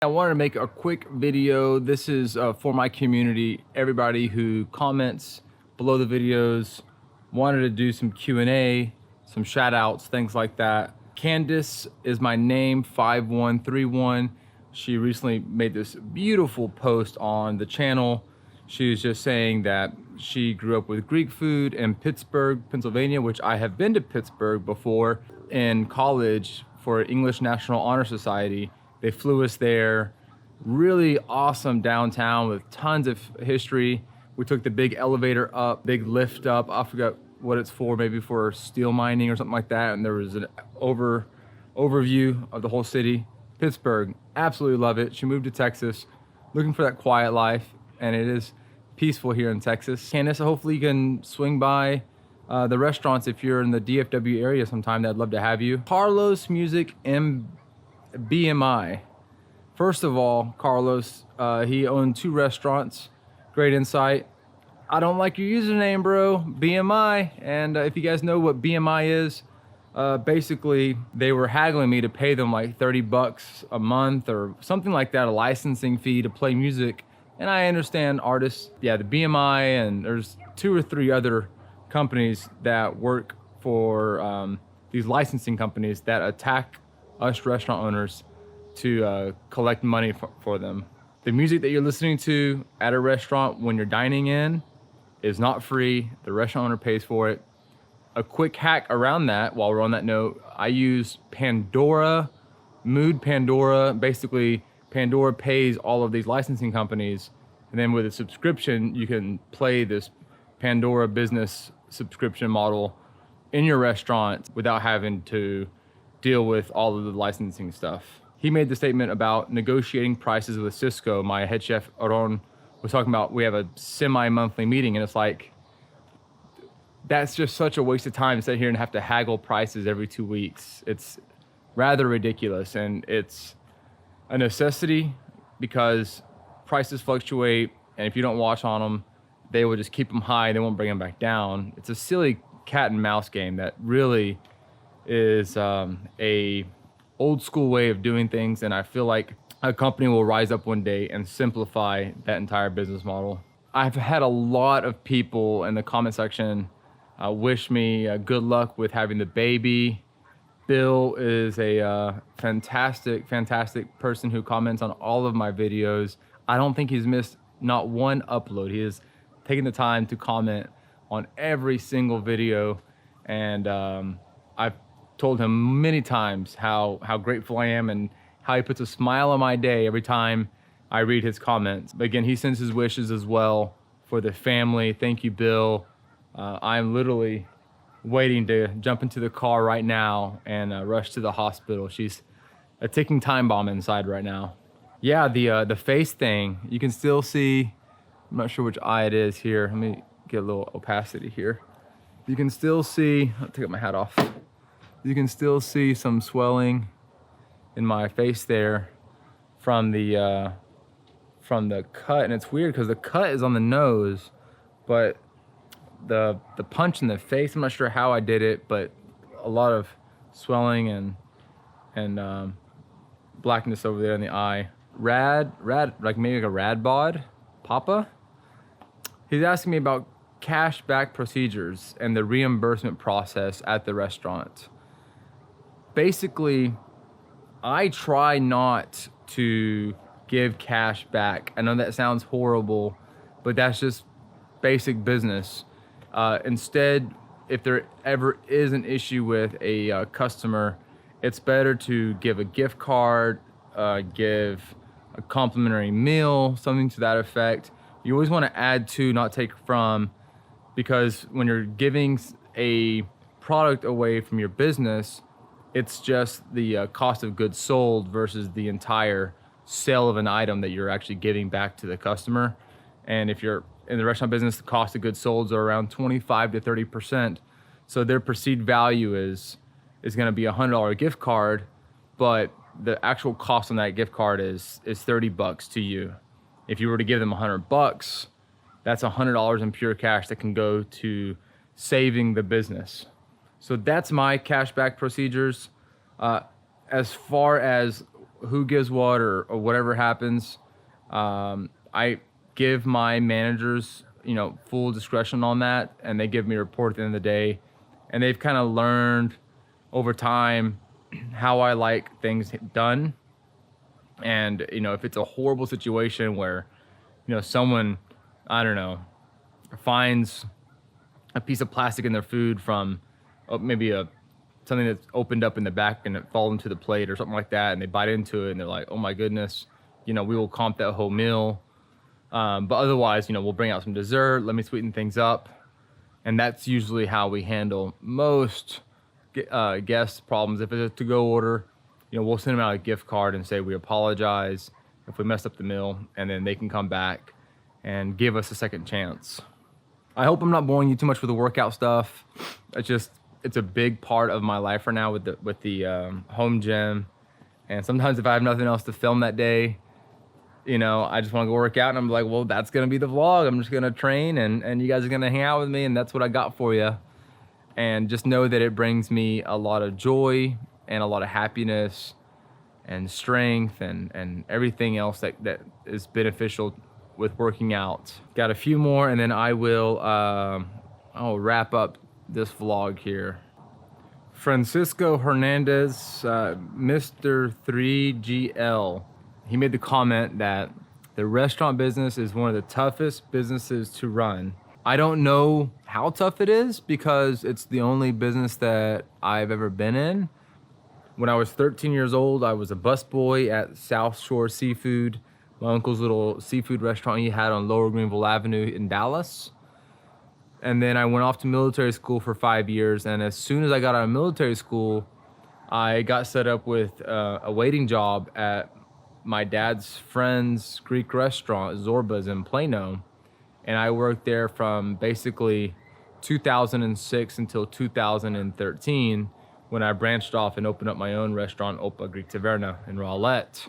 I wanted to make a quick video. This is for my community, everybody who comments below the videos. Wanted to do some Q&A, some shout outs, things like that. Candace is my name, 5131. She recently made this beautiful post on the channel. She was just saying that she grew up with Greek food in Pittsburgh, Pennsylvania, which I have been to Pittsburgh before in college for English National Honor Society. They flew us there. Really awesome downtown with tons of history. We took the big elevator up, big lift up. I forgot what it's for, maybe for steel mining or something like that. And there was an overview of the whole city. Pittsburgh, absolutely love it. She moved to Texas, looking for that quiet life, and it is peaceful here in Texas. Candace, hopefully you can swing by the restaurants if you're in the DFW area sometime. I'd love to have you. Carlos Music BMI. First of all, Carlos, he owned 2 restaurants. Great insight. I don't like your username, bro. BMI. And if you guys know what BMI is, basically they were haggling me to pay them like 30 bucks a month or something like that, a licensing fee to play music. And I understand artists, yeah, the BMI, and there's 2 or 3 other companies that work for these licensing companies that attack us restaurant owners to collect money for them. The music that you're listening to at a restaurant when you're dining in is not free. The restaurant owner pays for it. A quick hack around that, while we're on that note, I use Pandora, Mood Pandora. Basically, Pandora pays all of these licensing companies, and then with a subscription, you can play this Pandora business subscription model in your restaurant without having to deal with all of the licensing stuff. He made the statement about negotiating prices with Cisco. My head chef, Aron, was talking about we have a semi-monthly meeting, and it's like, that's just such a waste of time to sit here and have to haggle prices every 2 weeks. It's rather ridiculous, and it's a necessity because prices fluctuate, and if you don't watch on them, they will just keep them high. They won't bring them back down. It's a silly cat and mouse game that really is a old school way of doing things, and I feel like a company will rise up one day and simplify that entire business model. I've had a lot of people in the comment section wish me good luck with having the baby. Bill is a fantastic person who comments on all of my videos. I don't think he's missed not one upload. He has taken the time to comment on every single video, and I've told him many times how grateful I am and how he puts a smile on my day every time I read his comments. But again, he sends his wishes as well for the family. Thank you, Bill. I'm literally waiting to jump into the car right now and rush to the hospital. She's a ticking time bomb inside right now. Yeah, the face thing, you can still see, I'm not sure which eye it is here. Let me get a little opacity here. You can still see, I'll take my hat off. You can still see some swelling in my face there from the cut, and it's weird because the cut is on the nose, but the punch in the face, I'm not sure how I did it, but a lot of swelling and blackness over there in the eye. Rad, like maybe like a rad bod, Papa. He's asking me about cashback procedures and the reimbursement process at the restaurant. Basically, I try not to give cash back. I know that sounds horrible, but that's just basic business. Instead, if there ever is an issue with a customer, it's better to give a gift card, give a complimentary meal, something to that effect. You always want to add to, not take from, because when you're giving a product away from your business, it's just the cost of goods sold versus the entire sale of an item that you're actually giving back to the customer. And if you're in the restaurant business, the cost of goods sold are around 25 to 30%. So their perceived value is going to be a $100 gift card, but the actual cost on that gift card is 30 bucks to you. If you were to give them 100 bucks, that's $100 in pure cash that can go to saving the business. So that's my cashback procedures. As far as who gives what or whatever happens, I give my managers, full discretion on that, and they give me a report at the end of the day. And they've kind of learned over time how I like things done. And, if it's a horrible situation where, someone, I don't know, finds a piece of plastic in their food from maybe something that's opened up in the back and it falls into the plate or something like that, and they bite into it and they're like, oh my goodness, we will comp that whole meal. But otherwise, we'll bring out some dessert, let me sweeten things up. And that's usually how we handle most guest problems. If it's a to-go order, we'll send them out a gift card and say we apologize if we messed up the meal, and then they can come back and give us a second chance. I hope I'm not boring you too much with the workout stuff. It's a big part of my life right now with the home gym. And sometimes if I have nothing else to film that day, I just want to go work out, and I'm like, well, that's going to be the vlog. I'm just going to train, and you guys are going to hang out with me, and that's what I got for you. And just know that it brings me a lot of joy and a lot of happiness and strength and everything else that is beneficial with working out. Got a few more, and then I'll wrap up this vlog here. Francisco Hernandez, Mr. 3GL. He made the comment that the restaurant business is one of the toughest businesses to run. I don't know how tough it is because it's the only business that I've ever been in. When I was 13 years old, I was a busboy at South Shore Seafood, my uncle's little seafood restaurant he had on Lower Greenville Avenue in Dallas. And then I went off to military school for 5 years. And as soon as I got out of military school, I got set up with a waiting job at my dad's friend's Greek restaurant, Zorba's in Plano. And I worked there from basically 2006 until 2013, when I branched off and opened up my own restaurant, Opa Greek Taverna in Rowlett.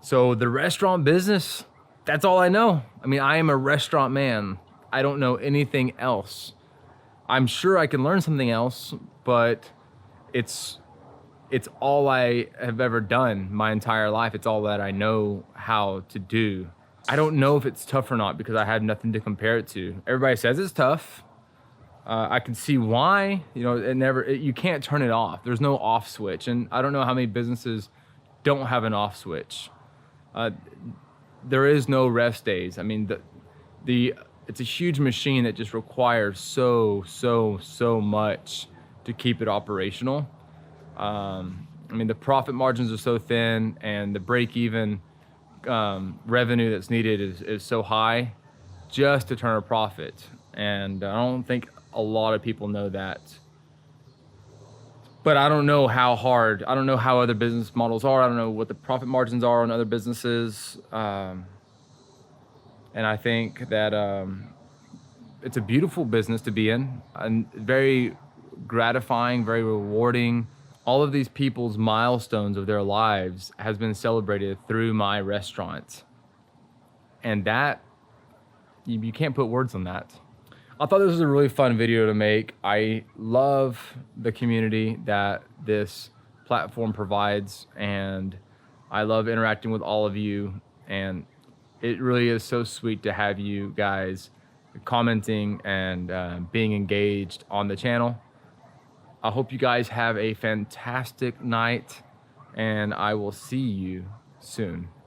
So the restaurant business, that's all I know. I mean, I am a restaurant man. I don't know anything else. I'm sure I can learn something else, but it's all I have ever done my entire life. It's all that I know how to do. I don't know if it's tough or not because I have nothing to compare it to. Everybody says it's tough. I can see why. You can't turn it off. There's no off switch, and I don't know how many businesses don't have an off switch. There is no rest days. I mean, it's a huge machine that just requires so much to keep it operational. I mean, the profit margins are so thin, and the break-even revenue that's needed is so high just to turn a profit. And I don't think a lot of people know that. But I don't know how hard, I don't know how other business models are. I don't know what the profit margins are on other businesses. And I think that it's a beautiful business to be in, and very gratifying, very rewarding. All of these people's milestones of their lives has been celebrated through my restaurant. And that, you can't put words on that. I thought this was a really fun video to make. I love the community that this platform provides, and I love interacting with all of you. And it really is so sweet to have you guys commenting and being engaged on the channel. I hope you guys have a fantastic night, and I will see you soon.